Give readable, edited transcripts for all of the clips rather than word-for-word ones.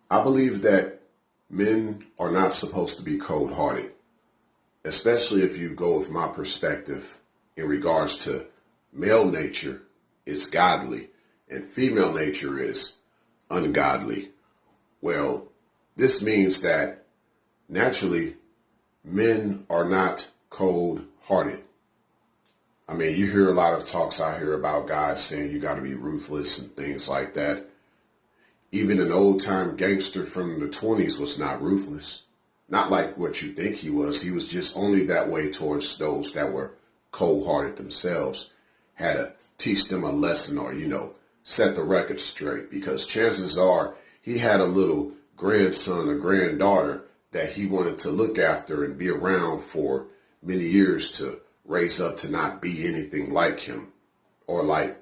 I believe that men are not supposed to be cold-hearted, especially if you go with my perspective in regards to male nature is godly and female nature is ungodly. Well, this means that naturally men are not cold-hearted. I mean, you hear a lot of talks out here about guys saying you got to be ruthless and things like that. Even an old-time gangster from the 20s was not ruthless. Not like what you think he was. He was just only that way towards those that were cold-hearted themselves. Had to teach them a lesson or, set the record straight. Because chances are he had a little grandson or granddaughter that he wanted to look after and be around for many years to raise up to not be anything like him or like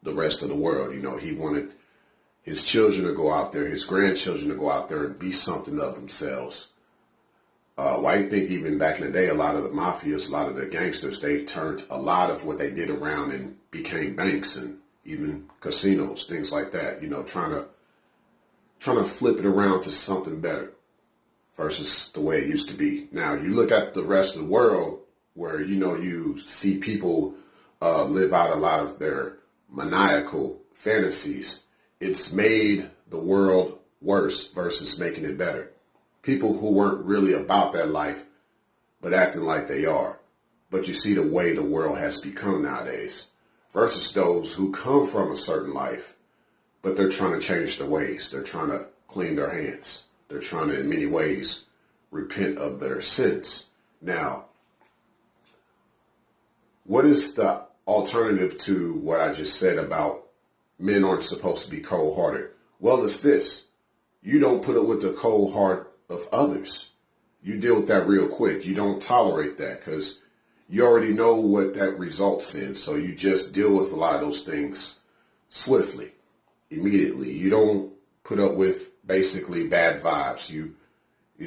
the rest of the world. He wanted his children to go out there, his grandchildren to go out there and be something of themselves. Why do you think even back in the day, a lot of the mafias, a lot of the gangsters, they turned a lot of what they did around and became banks and even casinos, things like that, trying to flip it around to something better versus the way it used to be. Now, you look at the rest of the world where, you see people live out a lot of their maniacal fantasies. It's made the world worse versus making it better. People who weren't really about that life, but acting like they are. But you see the way the world has become nowadays versus those who come from a certain life, but they're trying to change their ways. They're trying to clean their hands. They're trying to, in many ways, repent of their sins. Now, what is the alternative to what I just said about men aren't supposed to be cold-hearted? Well, it's this. You don't put up with the cold heart of others. You deal with that real quick. You don't tolerate that because you already know what that results in. So you just deal with a lot of those things swiftly, immediately. You don't put up with basically bad vibes. You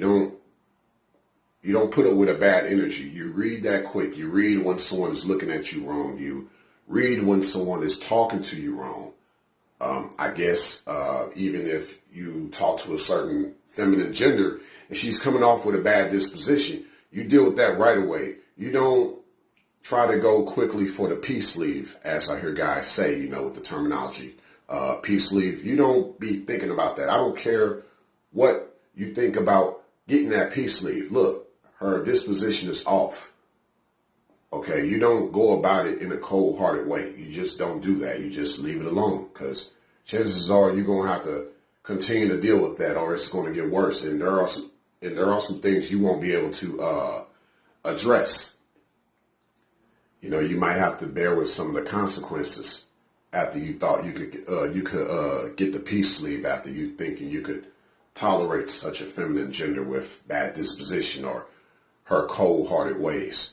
don't put up with a bad energy. You read that quick. You read when someone is looking at you wrong. You read when someone is talking to you wrong. I guess even if you talk to a certain feminine gender and she's coming off with a bad disposition, you deal with that right away. You don't try to go quickly for the peace leave, as I hear guys say, with the terminology, peace leave. You don't be thinking about that. I don't care what you think about getting that peace leave. Look, her disposition is off. Okay, you don't go about it in a cold-hearted way. You just don't do that. You just leave it alone because chances are you're going to have to continue to deal with that or it's going to get worse. And there are some things you won't be able to address. You might have to bear with some of the consequences after you thought you could get the peace leave after you thinking you could tolerate such a feminine gender with bad disposition or her cold-hearted ways.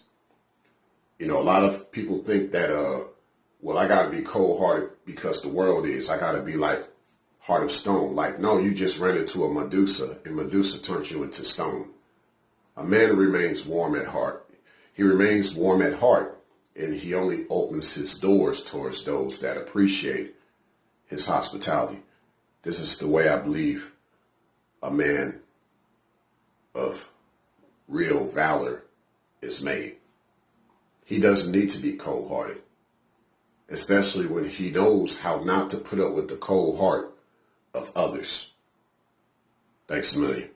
A lot of people think that, I got to be cold-hearted because the world is. I got to be like Heart of Stone. Like, no, you just ran into a Medusa, and Medusa turns you into stone. A man remains warm at heart. He remains warm at heart, and he only opens his doors towards those that appreciate his hospitality. This is the way I believe a man of real valor is made. He doesn't need to be cold-hearted, especially when he knows how not to put up with the cold heart of others. Thanks a million.